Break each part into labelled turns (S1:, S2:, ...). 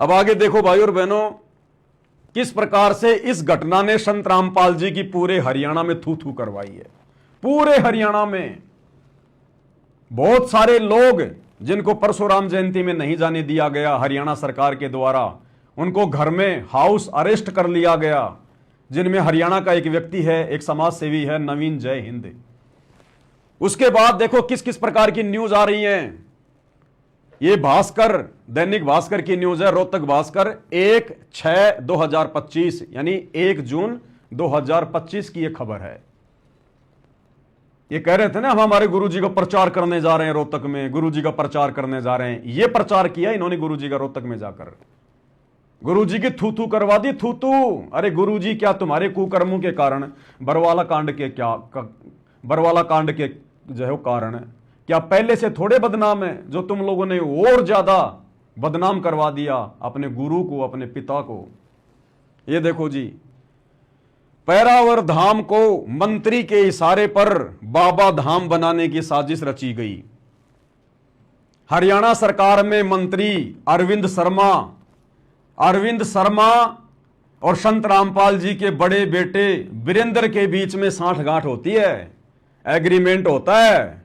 S1: अब आगे देखो भाई और बहनों, किस प्रकार से इस घटना ने संत रामपाल जी की पूरे हरियाणा में थू थू करवाई है। पूरे हरियाणा में बहुत सारे लोग जिनको परशुराम जयंती में नहीं जाने दिया गया हरियाणा सरकार के द्वारा, उनको घर में हाउस अरेस्ट कर लिया गया, जिनमें हरियाणा का एक व्यक्ति है, एक समाज सेवी है, नवीन जय हिंद। उसके बाद देखो किस किस प्रकार की न्यूज आ रही है। ये भास्कर, दैनिक भास्कर की न्यूज है, रोहतक भास्कर, 1/6/2025 यानी 1 जून 2025 की यह खबर है। ये कह रहे थे ना हम हमारे गुरुजी को प्रचार करने जा रहे हैं रोहतक में, गुरुजी का प्रचार करने जा रहे हैं। ये प्रचार किया इन्होंने गुरुजी का रोहतक में जाकर, गुरुजी की थू थू करवा दी, थू थू। अरे गुरुजी क्या तुम्हारे कुकर्मों के कारण, बरवाला कांड के बरवाला कांड के जो है कारण क्या पहले से थोड़े बदनाम है, जो तुम लोगों ने और ज्यादा बदनाम करवा दिया अपने गुरु को, अपने पिता को। ये देखो जी, पैरावर धाम को मंत्री के इशारे पर बाबा धाम बनाने की साजिश रची गई। हरियाणा सरकार में मंत्री अरविंद शर्मा और संत रामपाल जी के बड़े बेटे वीरेंद्र के बीच में सांठगांठ होती है, एग्रीमेंट होता है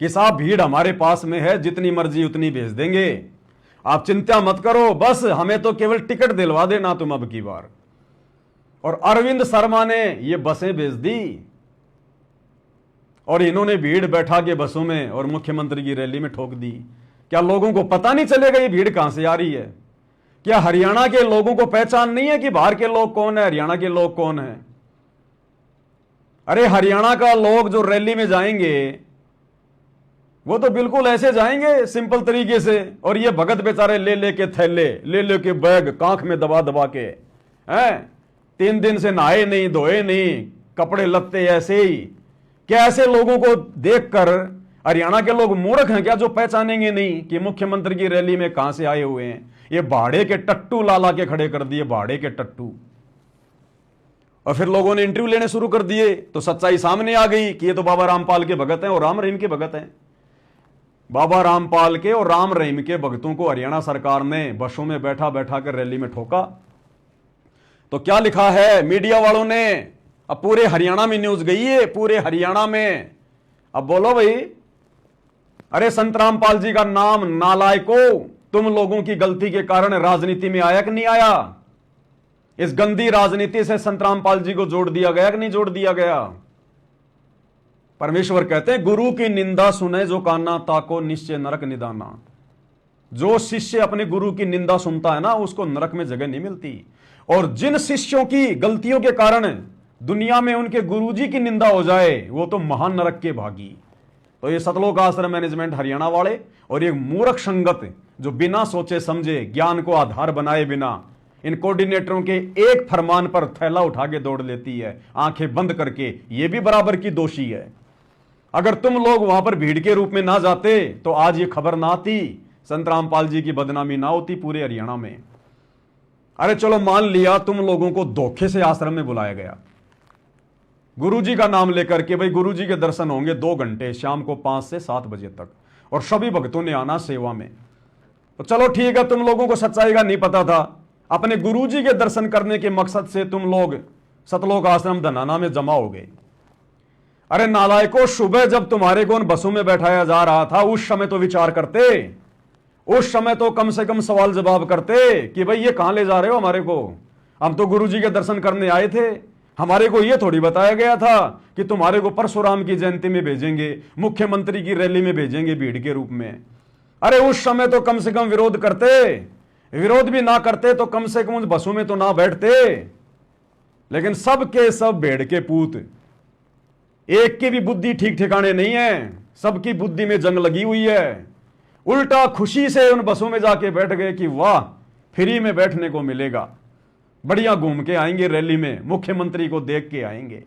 S1: कि साहब भीड़ हमारे पास में है, जितनी मर्जी उतनी भेज देंगे, आप चिंता मत करो, बस हमें तो केवल टिकट दिलवा देना तुम अब की बार। और अरविंद शर्मा ने ये बसें भेज दी और इन्होंने भीड़ बैठा के बसों में और मुख्यमंत्री की रैली में ठोक दी। क्या लोगों को पता नहीं चलेगा ये भीड़ कहां से आ रही है? क्या हरियाणा के लोगों को पहचान नहीं है कि बाहर के लोग कौन है, हरियाणा के लोग कौन है? अरे हरियाणा का लोग जो रैली में जाएंगे वो तो बिल्कुल ऐसे जाएंगे सिंपल तरीके से, और ये भगत बेचारे ले लेके थैले, ले लेके बैग कांख में दबा दबा के हैं, 3 दिन से नहाए नहीं, धोए नहीं, कपड़े लत्ते ऐसे ही। क्या ऐसे लोगों को देखकर हरियाणा के लोग मूर्ख हैं क्या, जो पहचानेंगे नहीं कि मुख्यमंत्री की रैली में कहां से आए हुए हैं? ये भाड़े के टट्टू लाला के खड़े कर दिए, भाड़े के टट्टू। और फिर लोगों ने इंटरव्यू लेने शुरू कर दिए तो सच्चाई सामने आ गई कि ये तो बाबा रामपाल के भगत हैं और राम रहीम के भगत हैं। बाबा रामपाल के और राम रहीम के भक्तों को हरियाणा सरकार ने बसों में बैठा बैठा कर रैली में ठोका। तो क्या लिखा है मीडिया वालों ने? अब पूरे हरियाणा में न्यूज गई है, पूरे हरियाणा में। अब बोलो भाई, अरे संत रामपाल जी का नाम नालायकों तुम लोगों की गलती के कारण राजनीति में आया कि नहीं आया? इस गंदी राजनीति से संत रामपाल जी को जोड़ दिया गया कि नहीं जोड़ दिया गया? परमेश्वर कहते हैं गुरु की निंदा सुने जो काना ताको निश्चय नरक निदाना। जो शिष्य अपने गुरु की निंदा सुनता है ना, उसको नरक में जगह नहीं मिलती। और जिन शिष्यों की गलतियों के कारण दुनिया में उनके गुरुजी की निंदा हो जाए वो तो महान नरक के भागी। तो ये सतलोक आश्रम मैनेजमेंट हरियाणा वाले और ये मूर्ख संगत जो बिना सोचे समझे, ज्ञान को आधार बनाए बिना इन कोऑर्डिनेटरों के एक फरमान पर थैला उठा के दौड़ लेती है आंखें बंद करके, ये भी बराबर की दोषी है। अगर तुम लोग वहां पर भीड़ के रूप में ना जाते तो आज ये खबर ना आती, संत रामपाल जी की बदनामी ना होती पूरे हरियाणा में। अरे चलो मान लिया तुम लोगों को धोखे से आश्रम में बुलाया गया, गुरुजी का नाम लेकर के, भाई गुरुजी के दर्शन होंगे 2 घंटे शाम को 5 से 7 बजे तक, और सभी भक्तों ने आना सेवा में। तो चलो ठीक है, तुम लोगों को सच्चाई का नहीं पता था, अपने गुरुजी के दर्शन करने के मकसद से तुम लोग सतलोक आश्रम धनाना में जमा हो गए। अरे नालायकों, सुबह जब तुम्हारे को उन बसों में बैठाया जा रहा था उस समय तो विचार करते, उस समय तो कम से कम सवाल जवाब करते कि भाई ये कहां ले जा रहे हो हमारे को? हम तो गुरुजी के दर्शन करने आए थे, हमारे को ये थोड़ी बताया गया था कि तुम्हारे को परशुराम की जयंती में भेजेंगे, मुख्यमंत्री की रैली में भेजेंगे भीड़ के रूप में। अरे उस समय तो कम से कम विरोध करते, विरोध भी ना करते तो कम से कम उन बसों में तो ना बैठते। लेकिन सब के सब भेड़ के पूत, एक की भी बुद्धि ठीक ठिकाने नहीं है, सबकी बुद्धि में जंग लगी हुई है। उल्टा खुशी से उन बसों में जाके बैठ गए कि वाह फ्री में बैठने को मिलेगा, बढ़िया घूम के आएंगे रैली में, मुख्यमंत्री को देख के आएंगे।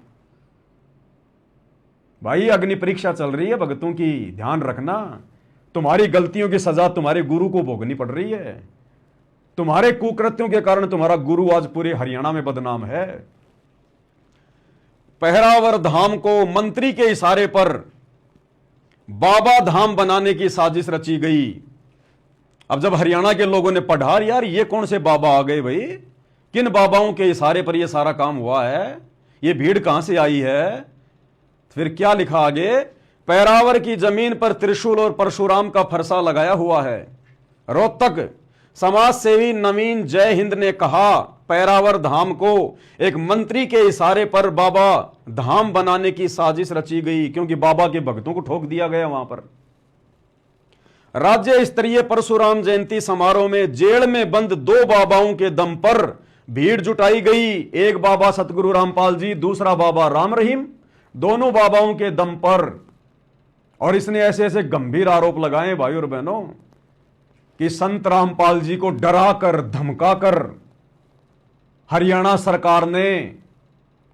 S1: भाई अग्नि परीक्षा चल रही है भक्तों की, ध्यान रखना। तुम्हारी गलतियों की सजा तुम्हारे गुरु को भोगनी पड़ रही है। तुम्हारे कुकृत्यों के कारण तुम्हारा गुरु आज पूरे हरियाणा में बदनाम है। पहरावर धाम को मंत्री के इशारे पर बाबा धाम बनाने की साजिश रची गई अब जब हरियाणा के लोगों ने पढ़ा, यार ये कौन से बाबा आ गए भाई, किन बाबाओं के इशारे पर ये सारा काम हुआ है, ये भीड़ कहां से आई है, फिर क्या लिखा आगे, पैरावर की जमीन पर त्रिशूल और परशुराम का फरसा लगाया हुआ है। रोहतक समाज सेवी नवीन जय हिंद ने कहा, पैरावर धाम को एक मंत्री के इशारे पर बाबा धाम बनाने की साजिश रची गई, क्योंकि बाबा के भक्तों को ठोक दिया गया वहां पर। राज्य स्तरीय परशुराम जयंती समारोह में जेल में बंद 2 बाबाओं के दम पर भीड़ जुटाई गई। एक बाबा सतगुरु रामपाल जी, दूसरा बाबा राम रहीम, दोनों बाबाओं के दम पर। और इसने ऐसे ऐसे गंभीर आरोप लगाए भाई और बहनों कि संत रामपाल जी को डराकर धमकाकर हरियाणा सरकार ने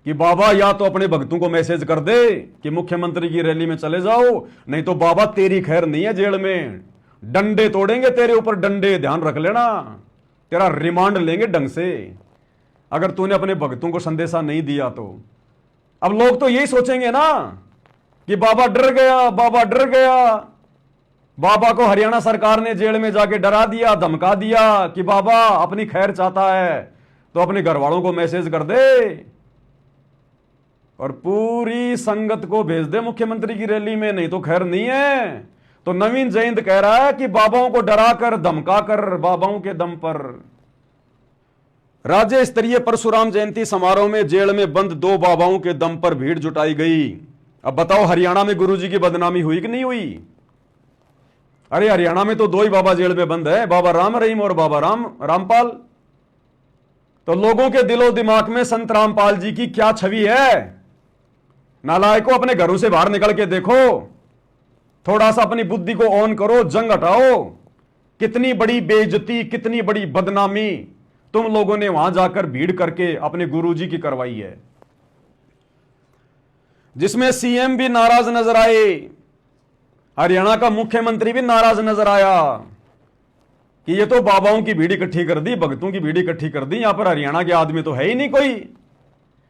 S1: कि बाबा या तो अपने भक्तों को मैसेज कर दे कि मुख्यमंत्री की रैली में चले जाओ, नहीं तो बाबा तेरी खैर नहीं है, जेल में डंडे तोड़ेंगे तेरे ऊपर, डंडे ध्यान रख लेना, तेरा रिमांड लेंगे ढंग से अगर तूने अपने भक्तों को संदेशा नहीं दिया तो। अब लोग तो यही सोचेंगे ना कि बाबा डर गया, बाबा डर गया, बाबा को हरियाणा सरकार ने जेल में जाके डरा दिया, धमका दिया कि बाबा अपनी खैर चाहता है तो अपने घर वालों को मैसेज कर दे और पूरी संगत को भेज दे मुख्यमंत्री की रैली में, नहीं तो खैर नहीं है। तो नवीन जय हिंद कह रहा है कि बाबाओं को डराकर धमकाकर बाबाओं के दम पर। राज्य स्तरीय परशुराम जयंती समारोह में जेल में बंद 2 बाबाओं के दम पर भीड़ जुटाई गई। अब बताओ हरियाणा में गुरुजी की बदनामी हुई कि नहीं हुई? अरे हरियाणा में तो 2 ही बाबा जेल में बंद है, बाबा राम रहीम और बाबा रामपाल। तो लोगों के दिलो दिमाग में संत रामपाल जी की क्या छवि है? नालायकों, अपने घरों से बाहर निकल के देखो, थोड़ा सा अपनी बुद्धि को ऑन करो, जंग हटाओ। कितनी बड़ी बेइज्जती, कितनी बड़ी बदनामी तुम लोगों ने वहां जाकर भीड़ करके अपने गुरुजी की करवाई है, जिसमें सीएम भी नाराज नजर आए, हरियाणा का मुख्यमंत्री भी नाराज नजर आया कि ये तो बाबाओं की भीड़ इकट्ठी कर दी, भक्तों की भीड़ इकट्ठी कर दी, यहां पर हरियाणा के आदमी तो है ही नहीं कोई,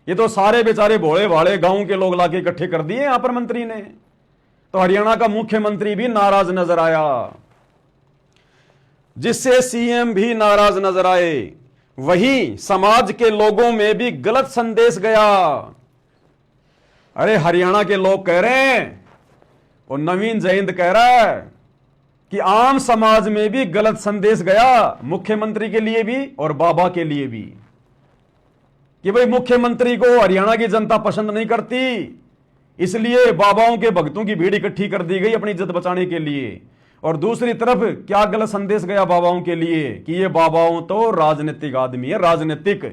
S1: ये तो सारे बेचारे भोले भाले गांव के लोग लाके इकट्ठे कर दिए यहां पर मंत्री ने। तो हरियाणा का मुख्यमंत्री भी नाराज नजर आया, जिससे सीएम भी नाराज नजर आए। वहीं समाज के लोगों में भी गलत संदेश गया। अरे हरियाणा के लोग कह रहे हैं और नवीन जय हिंद कह रहा है कि आम समाज में भी गलत संदेश गया, मुख्यमंत्री के लिए भी और बाबा के लिए भी, कि भाई मुख्यमंत्री को हरियाणा की जनता पसंद नहीं करती, इसलिए बाबाओं के भक्तों की भीड़ इकट्ठी कर दी गई अपनी इज्जत बचाने के लिए। और दूसरी तरफ क्या गलत संदेश गया बाबाओं के लिए कि ये बाबाओं तो राजनीतिक आदमी है, राजनीतिक,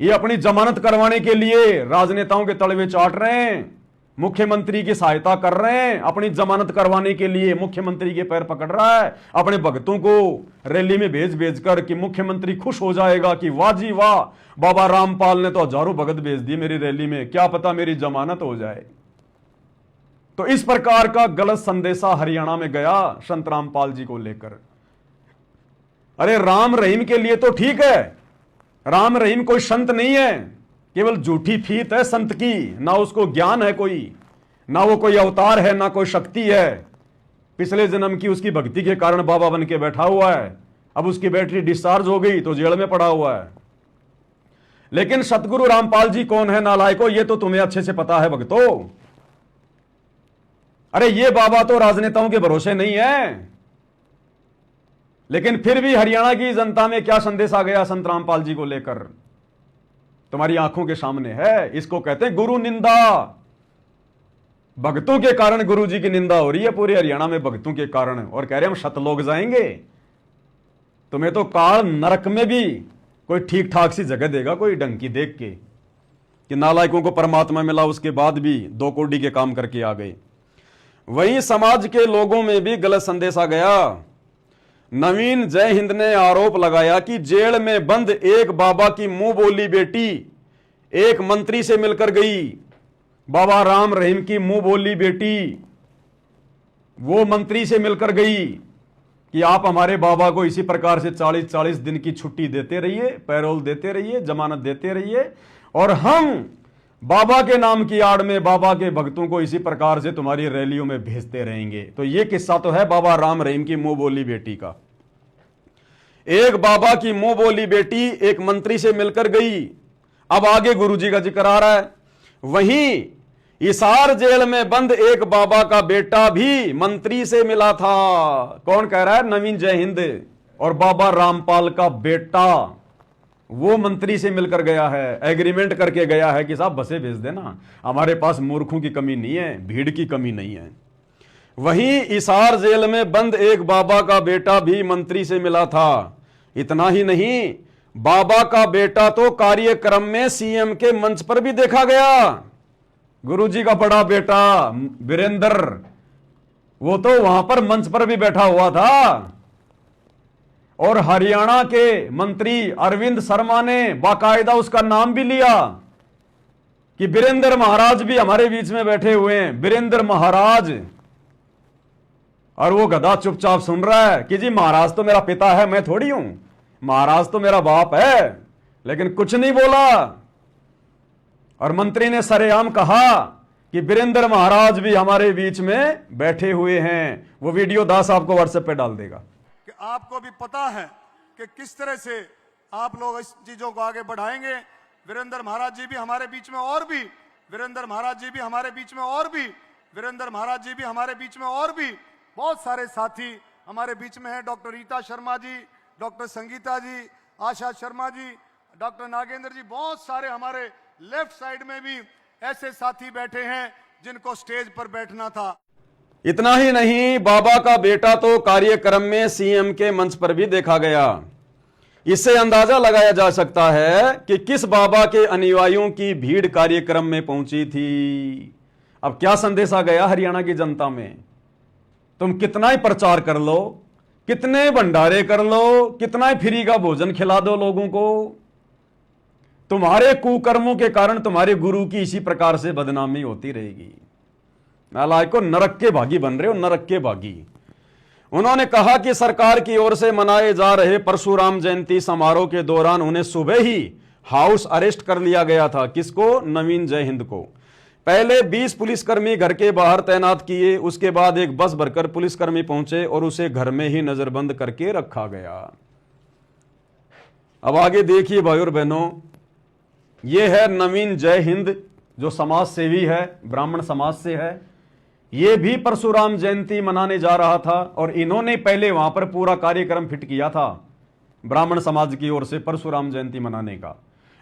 S1: ये अपनी जमानत करवाने के लिए राजनेताओं के तलवे चाट रहे हैं, मुख्यमंत्री की सहायता कर रहे हैं, अपनी जमानत करवाने के लिए मुख्यमंत्री के पैर पकड़ रहा है, अपने भक्तों को रैली में भेज भेज कर कि मुख्यमंत्री खुश हो जाएगा कि वाह जी वाह, बाबा रामपाल ने तो हजारों भगत भेज दिए मेरी रैली में, क्या पता मेरी जमानत हो जाए। तो इस प्रकार का गलत संदेशा हरियाणा में गया संत रामपाल जी को लेकर। अरे राम रहीम के लिए तो ठीक है, राम रहीम कोई संत नहीं है, केवल झूठी फीत है संत की, ना उसको ज्ञान है कोई, ना वो कोई अवतार है, ना कोई शक्ति है, पिछले जन्म की उसकी भक्ति के कारण बाबा बन के बैठा हुआ है, अब उसकी बैटरी डिस्चार्ज हो गई तो जेल में पड़ा हुआ है। लेकिन सतगुरु रामपाल जी कौन है नालायको, ये तो तुम्हें अच्छे से पता है भक्तों। अरे ये बाबा तो राजनेताओं के भरोसे नहीं है, लेकिन फिर भी हरियाणा की जनता में क्या संदेश आ गया संत रामपाल जी को लेकर, तुम्हारी आंखों के सामने है। इसको कहते हैं गुरु निंदा। भक्तों के कारण गुरु जी की निंदा हो रही है पूरे हरियाणा में, भक्तों के कारण, और कह रहे हम शत लोग जाएंगे। तुम्हें तो काल नरक में भी कोई ठीक ठाक सी जगह देगा कोई ढंग की देख के कि नालायकों को परमात्मा मिला, उसके बाद भी 2 कौड़ी के काम करके आ गए। वहीं समाज के लोगों में भी गलत संदेश आ गया। नवीन जय हिंद ने आरोप लगाया कि जेल में बंद एक बाबा की मुंह बोली बेटी एक मंत्री से मिलकर गई। बाबा राम रहीम की मुंह बोली बेटी वो मंत्री से मिलकर गई कि आप हमारे बाबा को इसी प्रकार से 40-40 दिन की छुट्टी देते रहिए, पैरोल देते रहिए, जमानत देते रहिए, और हम बाबा के नाम की आड़ में बाबा के भक्तों को इसी प्रकार से तुम्हारी रैलियों में भेजते रहेंगे। तो ये किस्सा तो है बाबा राम रहीम की मुंह बोली बेटी का। एक बाबा की मुंह बोली बेटी एक मंत्री से मिलकर गई। अब आगे गुरुजी का जिक्र आ रहा है। वहीं हिसार जेल में बंद एक बाबा का बेटा भी मंत्री से मिला था। कौन कह रहा है? नवीन जय हिंद। और बाबा रामपाल का बेटा वो मंत्री से मिलकर गया है, एग्रीमेंट करके गया है कि साहब बसें भेज देना, हमारे पास मूर्खों की कमी नहीं है, भीड़ की कमी नहीं है। वहीं हिसार जेल में बंद एक बाबा का बेटा भी मंत्री से मिला था। इतना ही नहीं, बाबा का बेटा तो कार्यक्रम में सीएम के मंच पर भी देखा गया। गुरुजी का बड़ा बेटा वीरेंद्र, वो तो वहां पर मंच पर भी बैठा हुआ था। और हरियाणा के मंत्री अरविंद शर्मा ने बाकायदा उसका नाम भी लिया कि वीरेंद्र महाराज भी हमारे बीच में बैठे हुए हैं, वीरेंद्र महाराज। और वो गधा चुपचाप सुन रहा है कि जी महाराज तो मेरा पिता है, मैं थोड़ी हूं, महाराज तो मेरा बाप है, लेकिन कुछ नहीं बोला। और मंत्री ने सरेआम कहा कि वीरेंद्र महाराज भी हमारे बीच में बैठे हुए हैं। वो वीडियो दास आपको व्हाट्सएप पे डाल देगा।
S2: कि आपको भी पता है कि किस तरह से आप लोग इस चीजों को आगे बढ़ाएंगे। वीरेंद्र महाराज जी भी हमारे बीच में, और भी वीरेंद्र महाराज जी भी हमारे बीच में, और भी वीरेंद्र महाराज जी भी हमारे बीच में, और भी बहुत सारे साथी हमारे बीच में हैं। डॉक्टर रीता शर्मा जी, डॉक्टर संगीता जी, आशा शर्मा जी, डॉक्टर नागेंद्र जी, बहुत सारे हमारे लेफ्ट साइड में भी ऐसे साथी बैठे हैं जिनको स्टेज पर बैठना था।
S1: इतना ही नहीं, बाबा का बेटा तो कार्यक्रम में सीएम के मंच पर भी देखा गया। इससे अंदाजा लगाया जा सकता है कि किस बाबा के अनुयायियों की भीड़ कार्यक्रम में पहुंची थी। अब क्या संदेश आ गया हरियाणा की जनता में? तुम कितना ही प्रचार कर लो, कितने भंडारे कर लो, कितना ही फ्री का भोजन खिला दो लोगों को, तुम्हारे कुकर्मों के कारण तुम्हारे गुरु की इसी प्रकार से बदनामी होती रहेगी। नालायकों, नरक के भागी बन रहे हो, नरक के भागी। उन्होंने कहा कि सरकार की ओर से मनाए जा रहे परशुराम जयंती समारोह के दौरान उन्हें सुबह ही हाउस अरेस्ट कर लिया गया था। किसको? नवीन जय हिंद को। पहले 20 पुलिसकर्मी घर के बाहर तैनात किए, उसके बाद एक बस भरकर पुलिसकर्मी पहुंचे और उसे घर में ही नजरबंद करके रखा गया। अब आगे देखिए भाई और बहनों, यह है नवीन जय हिंद जो समाज सेवी है, ब्राह्मण समाज से है। यह भी परशुराम जयंती मनाने जा रहा था और इन्होंने पहले वहां पर पूरा कार्यक्रम फिट किया था ब्राह्मण समाज की ओर से परशुराम जयंती मनाने का।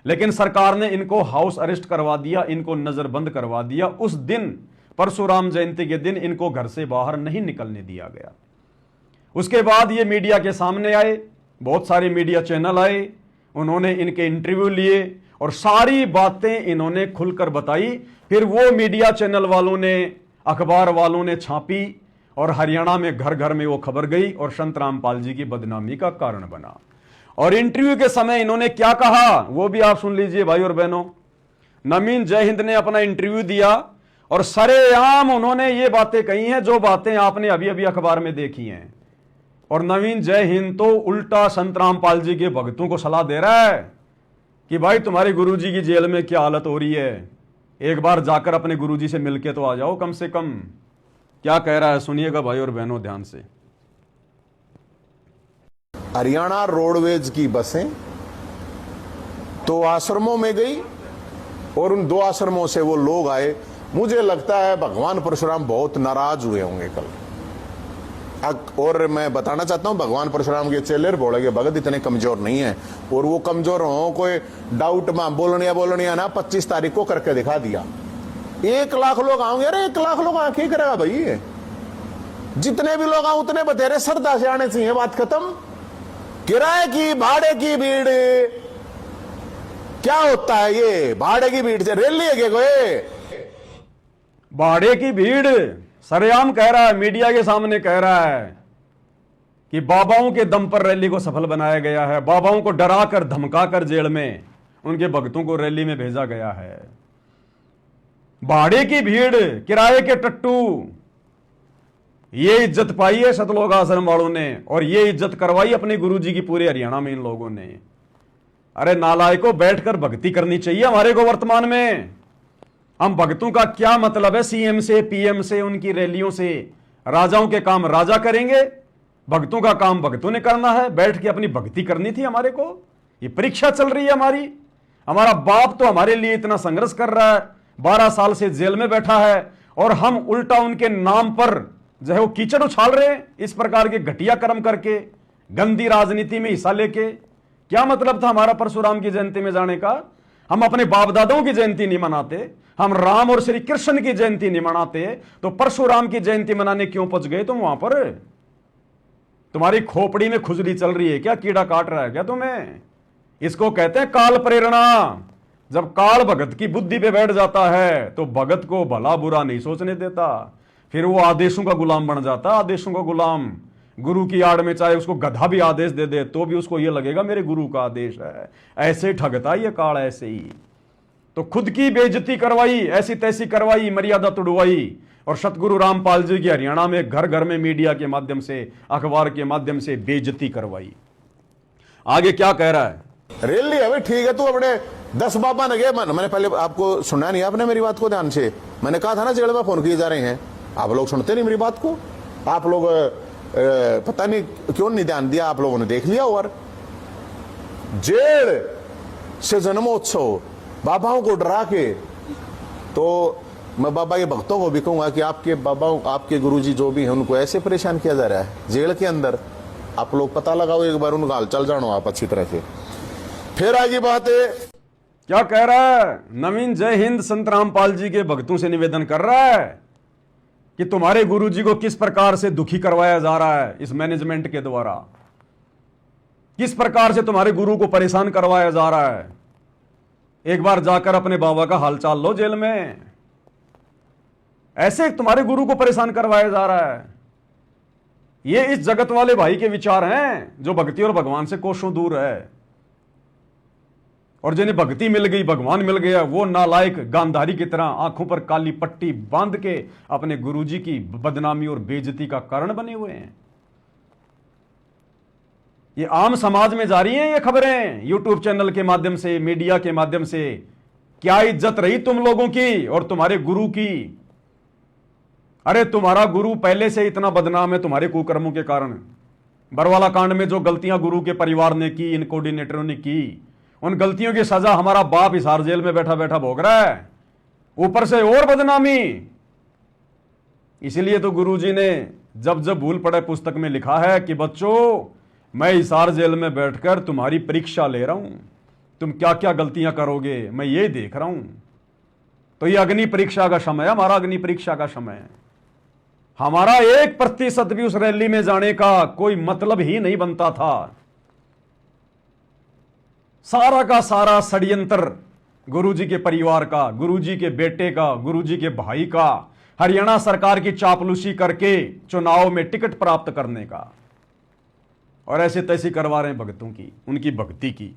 S1: लेकिन सरकार ने इनको हाउस अरेस्ट करवा दिया, इनको नजरबंद करवा दिया। उस दिन परशुराम जयंती के दिन इनको घर से बाहर नहीं निकलने दिया गया। उसके बाद ये मीडिया के सामने आए, बहुत सारे मीडिया चैनल आए, उन्होंने इनके इंटरव्यू लिए और सारी बातें इन्होंने खुलकर बताई। फिर वो मीडिया चैनल वालों ने, अखबार वालों ने छापी और हरियाणा में घर घर में वो खबर गई और संत रामपाल जी की बदनामी का कारण बना। और इंटरव्यू के समय इन्होंने क्या कहा वो भी आप सुन लीजिए भाई और बहनों। नवीन जय हिंद ने अपना इंटरव्यू दिया और सरेआम उन्होंने ये बातें कही हैं जो बातें आपने अभी अभी अखबार में देखी हैं। और नवीन जय हिंद तो उल्टा संत रामपाल जी के भक्तों को सलाह दे रहा है कि भाई तुम्हारे गुरुजी की जेल में क्या हालत हो रही है, एक बार जाकर अपने गुरुजी से मिलके तो आ जाओ कम से कम। क्या कह रहा है सुनिएगा भाई और बहनों ध्यान से।
S3: हरियाणा रोडवेज की बसें तो आश्रमों में गई और उन 2 आश्रमों से वो लोग आए। मुझे लगता है भगवान परशुराम बहुत नाराज हुए होंगे कल। और मैं बताना चाहता हूं भगवान परशुराम के चेले बोले भगत इतने कमजोर नहीं है, और वो कमजोर हो कोई डाउट में बोलनिया ना 25 तारीख को करके दिखा दिया। 1 लाख लोग आएंगे। अरे 1 लाख लोग आके करेगा भाई? जितने भी लोग आए उतने बतेरे श्रद्धा से आने चाहिए, बात खत्म। किराए की भाड़े की भीड़ क्या होता है? ये भाड़े की भीड़ से रैली है क्या कोई?
S1: भाड़े की भीड़ सरेआम कह रहा है, मीडिया के सामने कह रहा है कि बाबाओं के दम पर रैली को सफल बनाया गया है। बाबाओं को डरा कर धमका कर जेल में उनके भक्तों को रैली में भेजा गया है। भाड़े की भीड़, किराए के टट्टू, ये इज्जत पाई है सतलोक आश्रम वालों ने और ये इज्जत करवाई अपने गुरुजी की पूरे हरियाणा में इन लोगों ने। अरे नालायकों, बैठकर भक्ति करनी चाहिए हमारे को वर्तमान में। हम भक्तों का क्या मतलब है सीएम से, पीएम से, उनकी रैलियों से? राजाओं के काम राजा करेंगे भक्तों का काम भक्तों ने करना है, बैठ के अपनी भक्ति करनी थी हमारे को। ये परीक्षा चल रही है हमारी। हमारा बाप तो हमारे लिए इतना संघर्ष कर रहा है, 12 साल से जेल में बैठा है, और हम उल्टा उनके नाम पर जो है वो कीचड़ उछाल रहे हैं, इस प्रकार के घटिया कर्म करके, गंदी राजनीति में हिस्सा लेके। क्या मतलब था हमारा परशुराम की जयंती में जाने का? हम अपने बाप दादाओं की जयंती नहीं मनाते, हम राम और श्री कृष्ण की जयंती नहीं मनाते, तो परशुराम की जयंती मनाने क्यों पहुंच गए तुम वहां पर? तुम्हारी खोपड़ी में खुजली चल रही है क्या? कीड़ा काट रहा है क्या तुम्हें? इसको कहते हैं काल प्रेरणा। जब काल भगत की बुद्धि पे बैठ जाता है तो भगत को भला बुरा नहीं सोचने देता, फिर वो आदेशों का गुलाम बन जाता, आदेशों का गुलाम। गुरु की आड़ में चाहे उसको गधा भी आदेश दे दे तो भी उसको ये लगेगा मेरे गुरु का आदेश है। ऐसे ठगता ये काल, ऐसे ही। तो खुद की बेइज्जती करवाई, ऐसी तैसी करवाई, मर्यादा तोड़वाई, और सतगुरु रामपाल जी की हरियाणा में घर घर में मीडिया के माध्यम से, अखबार के माध्यम से बेइज्जती करवाई। आगे क्या कह रहा है?
S3: रेल लिया भाई, ठीक है, तू अपने 10 बाबा ने गए। मैंने पहले आपको सुना नहीं, आपने मेरी बात को ध्यान से। मैंने कहा था ना जेल में फोन किए जा रहे हैं, आप लोग सुनते नहीं मेरी बात को। आप लोग पता नहीं क्यों नहीं ध्यान दिया, आप लोगों ने देख लिया। और जेल से जन्मोत्सव बाबाओं को डरा के, तो मैं बाबा के भक्तों को भी कहूंगा कि आपके बाबाओं, आपके गुरुजी जो भी हैं, उनको ऐसे परेशान किया जा रहा है जेल के अंदर। आप लोग पता लगाओ एक बार, उनका हाल चल जानो आप अच्छी तरह से। फिर आगे बात है,
S1: क्या कह रहा है? नवीन जय हिंद संत रामपाल जी के भक्तों से निवेदन कर रहा है कि तुम्हारे गुरुजी को किस प्रकार से दुखी करवाया जा रहा है इस मैनेजमेंट के द्वारा, किस प्रकार से तुम्हारे गुरु को परेशान करवाया जा रहा है। एक बार जाकर अपने बाबा का हालचाल लो जेल में। ऐसे तुम्हारे गुरु को परेशान करवाया जा रहा है। ये इस जगत वाले भाई के विचार हैं जो भक्ति और भगवान से कोसों दूर है, और जिन्हें भक्ति मिल गई, भगवान मिल गया, वो नालायक गांधारी की तरह आंखों पर काली पट्टी बांध के अपने गुरुजी की बदनामी और बेइज्जती का कारण बने हुए हैं। ये आम समाज में जारी हैं ये खबरें, यूट्यूब चैनल के माध्यम से, मीडिया के माध्यम से। क्या इज्जत रही तुम लोगों की और तुम्हारे गुरु की? अरे तुम्हारा गुरु पहले से इतना बदनाम है तुम्हारे कुकर्मों के कारण। बरवाला कांड में जो गलतियां गुरु के परिवार ने की, इन कोऑर्डिनेटरों ने की, उन गलतियों की सजा हमारा बाप हिसार जेल में बैठा बैठा भोग रहा है, ऊपर से और बदनामी। इसीलिए तो गुरुजी ने जब जब भूल पड़े पुस्तक में लिखा है कि बच्चों, मैं हिसार जेल में बैठकर तुम्हारी परीक्षा ले रहा हूं, तुम क्या क्या गलतियां करोगे मैं ये देख रहा हूं। तो ये अग्नि परीक्षा का समय है, हमारा अग्नि परीक्षा का समय है। हमारा 1% भी उस रैली में जाने का कोई मतलब ही नहीं बनता था। सारा का सारा षड्यंत्र गुरुजी के परिवार का, गुरुजी के बेटे का, गुरुजी के भाई का, हरियाणा सरकार की चापलूसी करके चुनाव में टिकट प्राप्त करने का, और ऐसे तैसी करवा रहे हैं भक्तों की, उनकी भक्ति की।